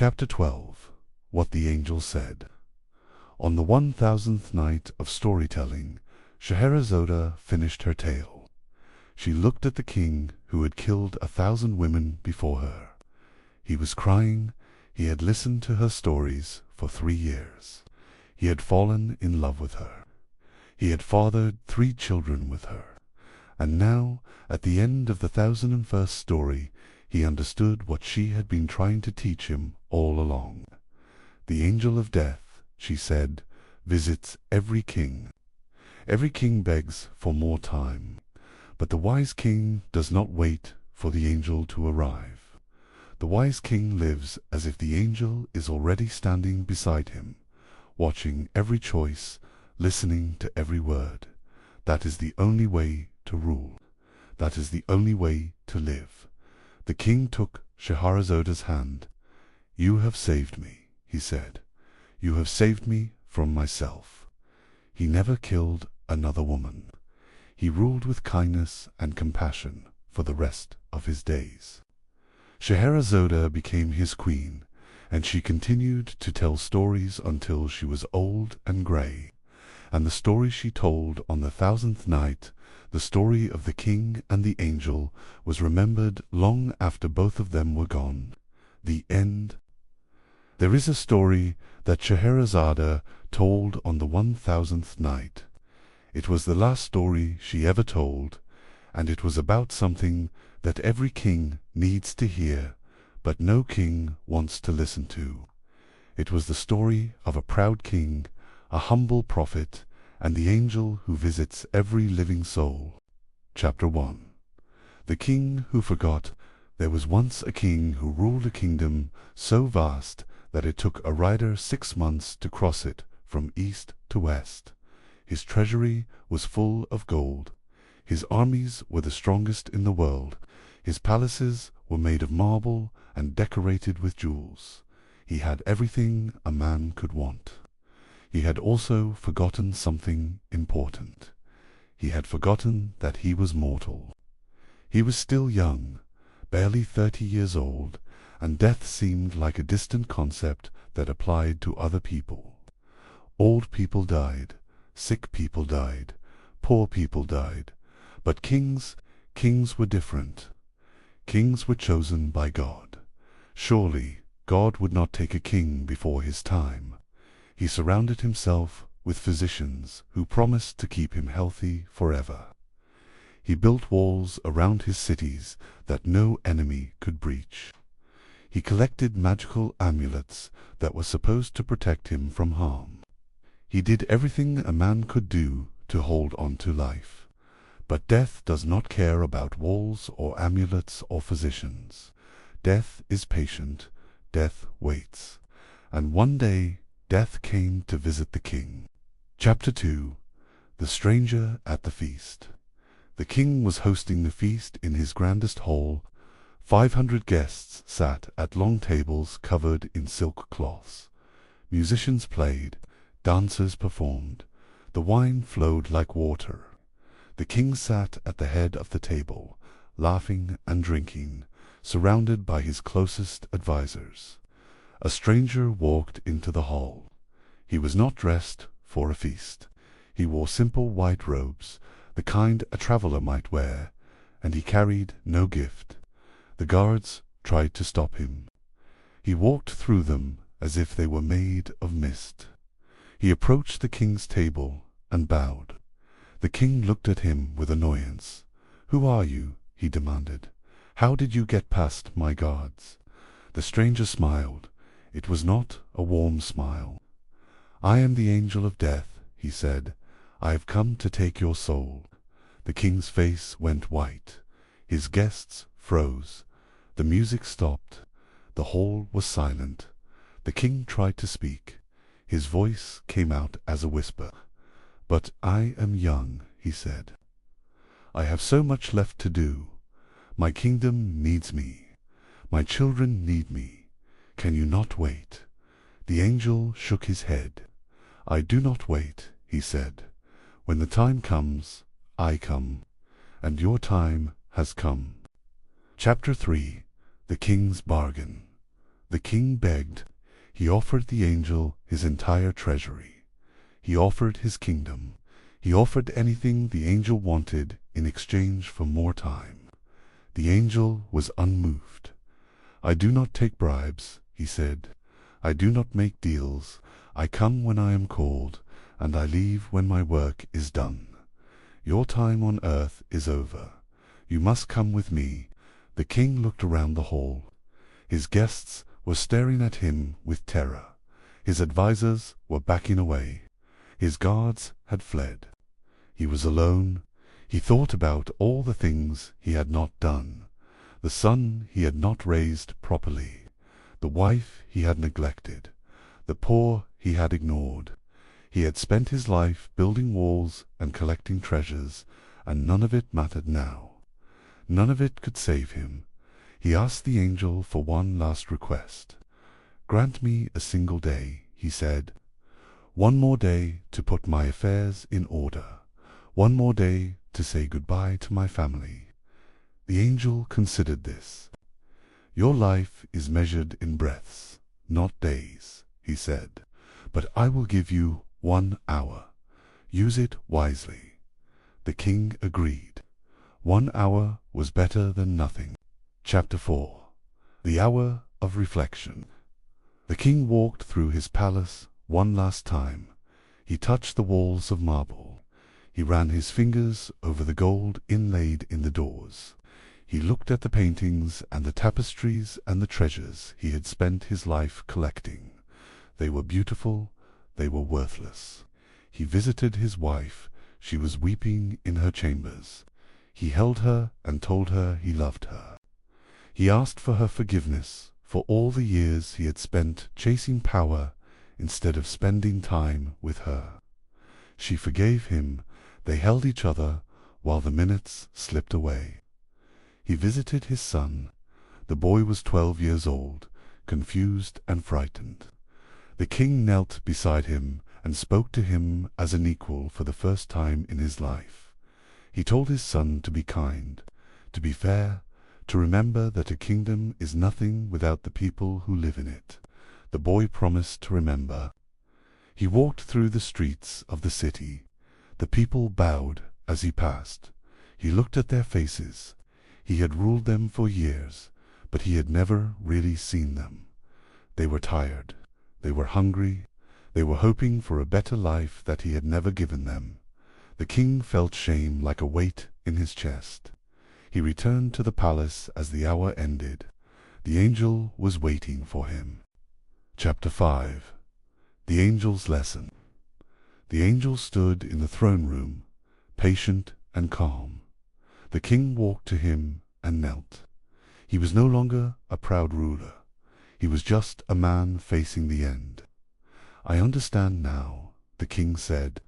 Chapter 12. What the Angel Said. On the 1000th night of storytelling, Scheherazade finished her tale. She looked at the king who had killed 1,000 women before her. He was crying. He had listened to her stories for 3 years. He had fallen in love with her. He had fathered 3 children with her. And now, at the end of the 1001st story, he understood what she had been trying to teach him all along. The angel of death, she said, visits every king. Every king begs for more time, but the wise king does not wait for the angel to arrive. The wise king lives as if the angel is already standing beside him, watching every choice, listening to every word. That is the only way to rule. That is the only way to live. The king took Scheherazade's hand. "You have saved me," he said. "You have saved me from myself." He never killed another woman. He ruled with kindness and compassion for the rest of his days. Scheherazade became his queen, and she continued to tell stories until she was old and grey. And the story she told on the 1000th night, the story of the king and the angel, was remembered long after both of them were gone. The end. There is a story that Scheherazade told on the 1000th night. It was the last story she ever told, and it was about something that every king needs to hear, but no king wants to listen to. It was the story of a proud king, a humble prophet, and the angel who visits every living soul. Chapter 1. The king who forgot. There was once a king who ruled a kingdom so vast that it took a rider 6 months to cross it from east to west. His treasury was full of gold. His armies were the strongest in the world. His palaces were made of marble and decorated with jewels. He had everything a man could want. He had also forgotten something important. He had forgotten that he was mortal. He was still young, barely 30 years old, and death seemed like a distant concept that applied to other people. Old people died, sick people died, poor people died, but kings were different. Kings were chosen by God. Surely God would not take a king before his time. He surrounded himself with physicians who promised to keep him healthy forever. He built walls around his cities that no enemy could breach. He collected magical amulets that were supposed to protect him from harm. He did everything a man could do to hold on to life. But death does not care about walls or amulets or physicians. Death is patient. Death waits. And one day death came to visit the king. Chapter 2. The Stranger at the Feast. The king was hosting the feast in his grandest hall. 500 guests sat at long tables covered in silk cloths. Musicians played, dancers performed. The wine flowed like water. The king sat at the head of the table, laughing and drinking, surrounded by his closest advisers. A stranger walked into the hall. He was not dressed for a feast. He wore simple white robes, the kind a traveler might wear, and he carried no gift. The guards tried to stop him. He walked through them as if they were made of mist. He approached the king's table and bowed. The king looked at him with annoyance. "Who are you?" he demanded. "How did you get past my guards?" The stranger smiled. It was not a warm smile. "I am the angel of death," he said. "I have come to take your soul." The king's face went white. His guests froze. The music stopped. The hall was silent. The king tried to speak. His voice came out as a whisper. "But I am young," he said. "I have so much left to do. My kingdom needs me. My children need me. Can you not wait?" The angel shook his head. "I do not wait," he said. "When the time comes, I come, and your time has come." Chapter 3. The King's Bargain. The king begged. He offered the angel his entire treasury. He offered his kingdom. He offered anything the angel wanted in exchange for more time. The angel was unmoved. "I do not take bribes," he said. "I do not make deals. I come when I am called, and I leave when my work is done. Your time on earth is over. You must come with me." The king looked around the hall. His guests were staring at him with terror. His advisers were backing away. His guards had fled. He was alone. He thought about all the things he had not done, the son he had not raised properly, the wife he had neglected, the poor he had ignored. He had spent his life building walls and collecting treasures, and none of it mattered now. None of it could save him. He asked the angel for one last request. "Grant me a single day," he said. "One more day to put my affairs in order. One more day to say goodbye to my family." The angel considered this. "Your life is measured in breaths, not days," he said. "But I will give you 1 hour. Use it wisely." The king agreed. 1 hour was better than nothing. Chapter 4. The Hour of Reflection. The king walked through his palace one last time. He touched the walls of marble. He ran his fingers over the gold inlaid in the doors. He looked at the paintings and the tapestries and the treasures he had spent his life collecting. They were beautiful, they were worthless. He visited his wife. She was weeping in her chambers. He held her and told her he loved her. He asked for her forgiveness for all the years he had spent chasing power instead of spending time with her. She forgave him. They held each other while the minutes slipped away. He visited his son. The boy was 12 years old, confused and frightened. The king knelt beside him and spoke to him as an equal for the first time in his life. He told his son to be kind, to be fair, to remember that a kingdom is nothing without the people who live in it. The boy promised to remember. He walked through the streets of the city. The people bowed as he passed. He looked at their faces. He had ruled them for years, but he had never really seen them. They were tired. They were hungry. They were hoping for a better life that he had never given them. The king felt shame like a weight in his chest. He returned to the palace as the hour ended. The angel was waiting for him. Chapter 5. The Angel's Lesson. The angel stood in the throne room, patient and calm. The king walked to him and knelt. He was no longer a proud ruler. He was just a man facing the end. "I understand now," the king said.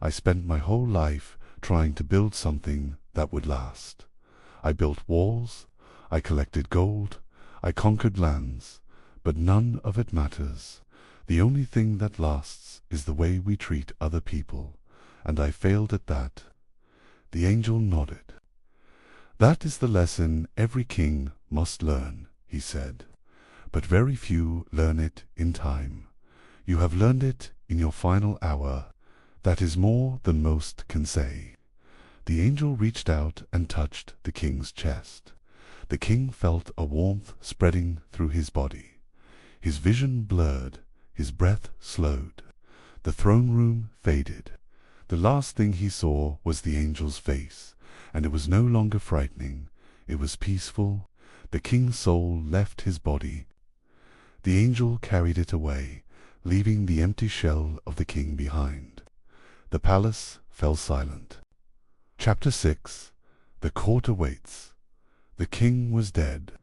"I spent my whole life trying to build something that would last. I built walls, I collected gold, I conquered lands, but none of it matters. The only thing that lasts is the way we treat other people, and I failed at that." The angel nodded. "That is the lesson every king must learn," he said. "But very few learn it in time. You have learned it in your final hour. That is more than most can say." The angel reached out and touched the king's chest. The king felt a warmth spreading through his body. His vision blurred. His breath slowed. The throne room faded. The last thing he saw was the angel's face, and it was no longer frightening. It was peaceful. The king's soul left his body. The angel carried it away, leaving the empty shell of the king behind. The palace fell silent. Chapter 6. The court awaits. The king was dead.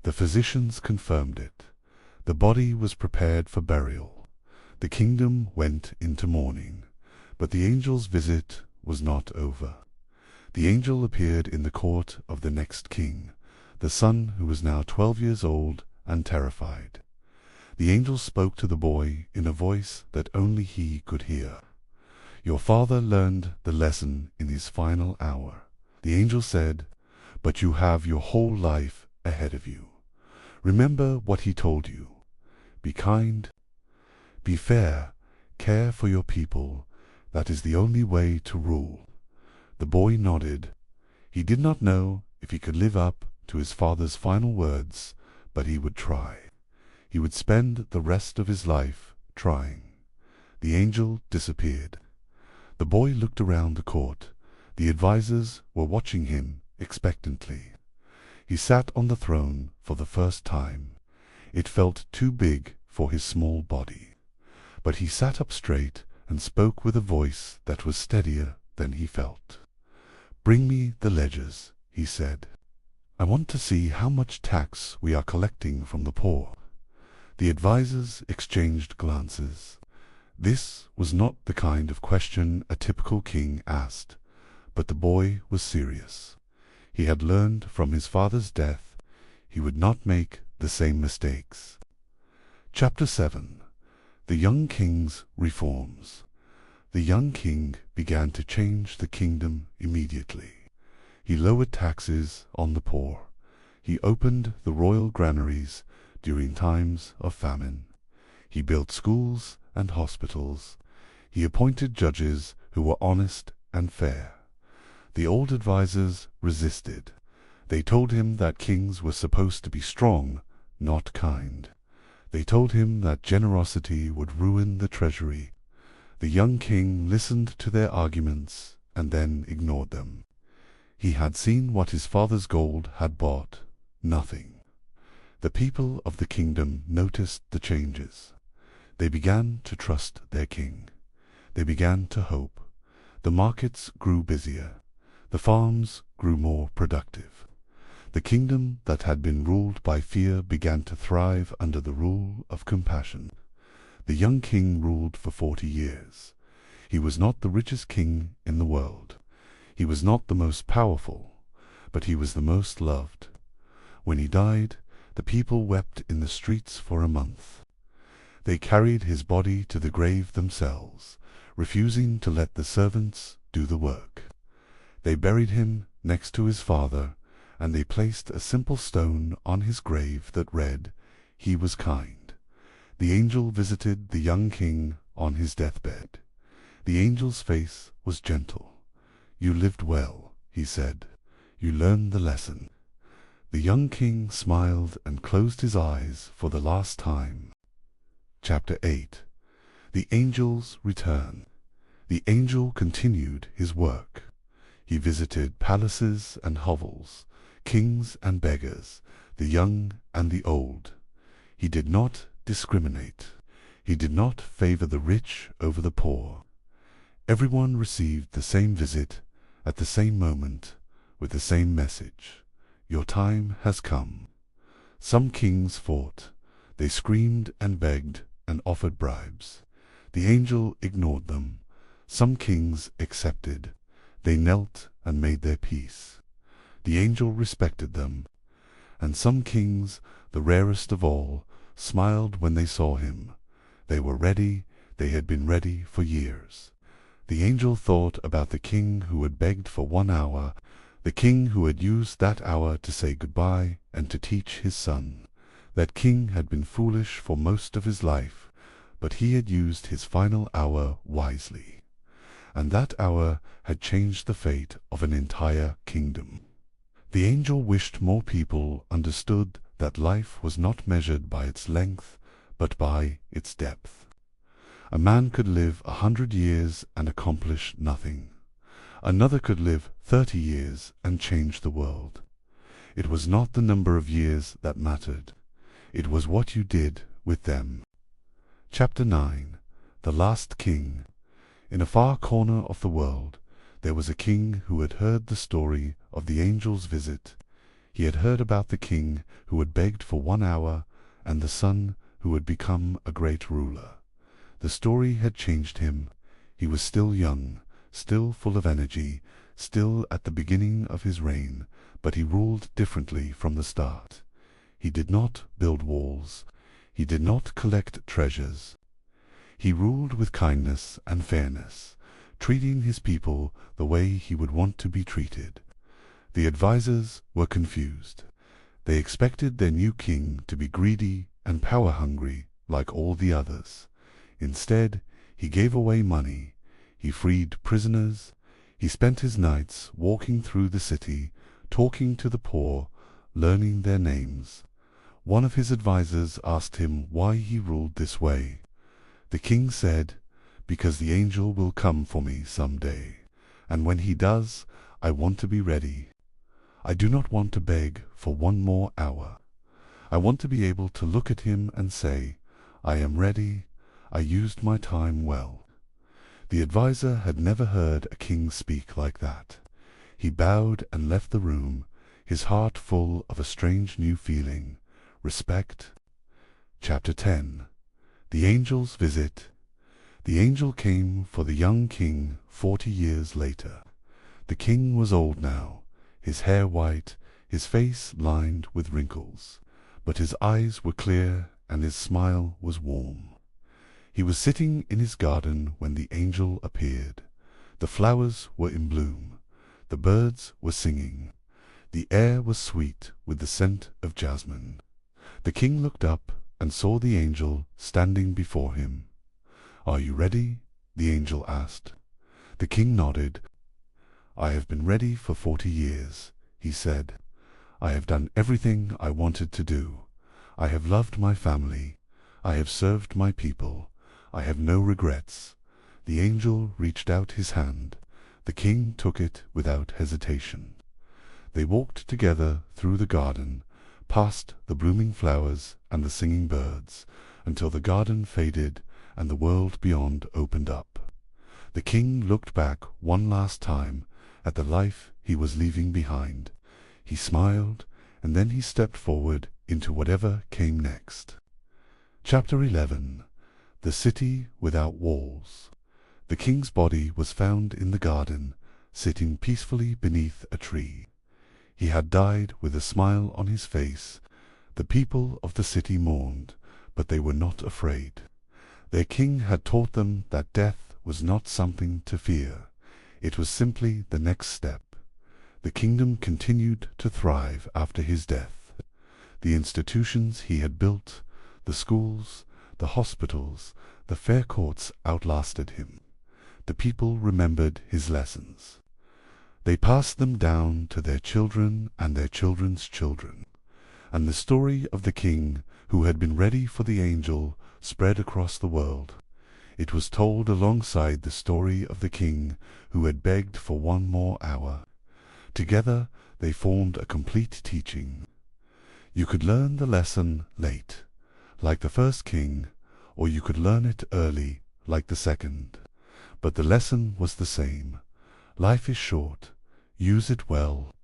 The physicians confirmed it. The body was prepared for burial. The kingdom went into mourning. But the angel's visit was not over. The angel appeared in the court of the next king, the son who was now 12 years old and terrified. The angel spoke to the boy in a voice that only he could hear. "Your father learned the lesson in his final hour." The angel said, "But you have your whole life ahead of you. Remember what he told you. Be kind, be fair, care for your people. That is the only way to rule." The boy nodded. He did not know if he could live up to his father's final words, but he would try. He would spend the rest of his life trying. The angel disappeared. The boy looked around the court. The advisors were watching him expectantly. He sat on the throne for the first time. It felt too big for his small body. But he sat up straight and spoke with a voice that was steadier than he felt. "Bring me the ledgers," he said. "I want to see how much tax we are collecting from the poor." The advisors exchanged glances. This was not the kind of question a typical king asked, but the boy was serious. He had learned from his father's death he would not make the same mistakes. Chapter 7. The Young King's Reforms. The young king began to change the kingdom immediately. He lowered taxes on the poor. He opened the royal granaries during times of famine. He built schools and hospitals. He appointed judges who were honest and fair. The old advisers resisted. They told him that kings were supposed to be strong, not kind. They told him that generosity would ruin the treasury. The young king listened to their arguments and then ignored them. He had seen what his father's gold had bought: nothing. The people of the kingdom noticed the changes. They began to trust their king. They began to hope. The markets grew busier. The farms grew more productive. The kingdom that had been ruled by fear began to thrive under the rule of compassion. The young king ruled for 40 years. He was not the richest king in the world. He was not the most powerful, but he was the most loved. When he died, the people wept in the streets for a month. They carried his body to the grave themselves, refusing to let the servants do the work. They buried him next to his father, and they placed a simple stone on his grave that read, "He was kind." The angel visited the young king on his deathbed. The angel's face was gentle. "You lived well," he said. "You learned the lesson." The young king smiled and closed his eyes for the last time. Chapter 8. The Angel's Return. The angel continued his work. He visited palaces and hovels, kings and beggars, the young and the old. He did not discriminate. He did not favor the rich over the poor. Everyone received the same visit at the same moment with the same message: "Your time has come." Some kings fought. They screamed and begged and offered bribes. The angel ignored them. Some kings accepted. They knelt and made their peace. The angel respected them. And some kings, the rarest of all, smiled when they saw him. They were ready. They had been ready for years. The angel thought about the king who had begged for 1 hour, the king who had used that hour to say goodbye and to teach his son. That king had been foolish for most of his life, but he had used his final hour wisely. And that hour had changed the fate of an entire kingdom. The angel wished more people understood that life was not measured by its length, but by its depth. A man could live 100 years and accomplish nothing. Another could live 30 years and change the world. It was not the number of years that mattered. It was what you did with them. Chapter 9. The Last King. In a far corner of the world, there was a king who had heard the story of the angel's visit. He had heard about the king who had begged for 1 hour and the son who had become a great ruler. The story had changed him. He was still young, still full of energy, still at the beginning of his reign, but he ruled differently from the start. He did not build walls. He did not collect treasures. He ruled with kindness and fairness, treating his people the way he would want to be treated. The advisers were confused. They expected their new king to be greedy and power-hungry like all the others. Instead, he gave away money, he freed prisoners, he spent his nights walking through the city, talking to the poor, learning their names. One of his advisers asked him why he ruled this way. The king said, "Because the angel will come for me someday, and when he does, I want to be ready. I do not want to beg for one more hour. I want to be able to look at him and say, 'I am ready, I used my time well.'" The adviser had never heard a king speak like that. He bowed and left the room, his heart full of a strange new feeling, respect. Chapter 10. The Angel's Visit. The angel came for the young king 40 years later. The king was old now, his hair white, his face lined with wrinkles, but his eyes were clear and his smile was warm. He was sitting in his garden when the angel appeared. The flowers were in bloom, the birds were singing, the air was sweet with the scent of jasmine. The king looked up and saw the angel standing before him. "Are you ready?" the angel asked. The king nodded. "I have been ready for 40 years, he said. "I have done everything I wanted to do. I have loved my family. I have served my people. I have no regrets." The angel reached out his hand. The king took it without hesitation. They walked together through the garden, past the blooming flowers and the singing birds, until the garden faded and the world beyond opened up. The king looked back one last time at the life he was leaving behind. He smiled, and then he stepped forward into whatever came next. Chapter 11. The City Without Walls. The king's body was found in the garden, sitting peacefully beneath a tree. He had died with a smile on his face. The people of the city mourned, but they were not afraid. Their king had taught them that death was not something to fear. It was simply the next step. The kingdom continued to thrive after his death. The institutions he had built, the schools, the hospitals, the fair courts outlasted him. The people remembered his lessons. They passed them down to their children and their children's children. And the story of the king who had been ready for the angel spread across the world. It was told alongside the story of the king who had begged for one more hour. Together they formed a complete teaching. You could learn the lesson late, like the first king, or you could learn it early, like the second. But the lesson was the same. Life is short. Use it well.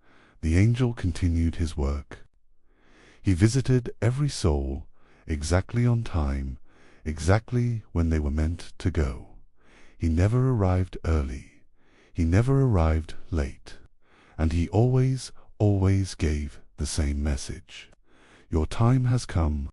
The angel continued his work. He visited every soul, exactly on time, exactly when they were meant to go. He never arrived early. He never arrived late. And he always gave the same message. Your time has come.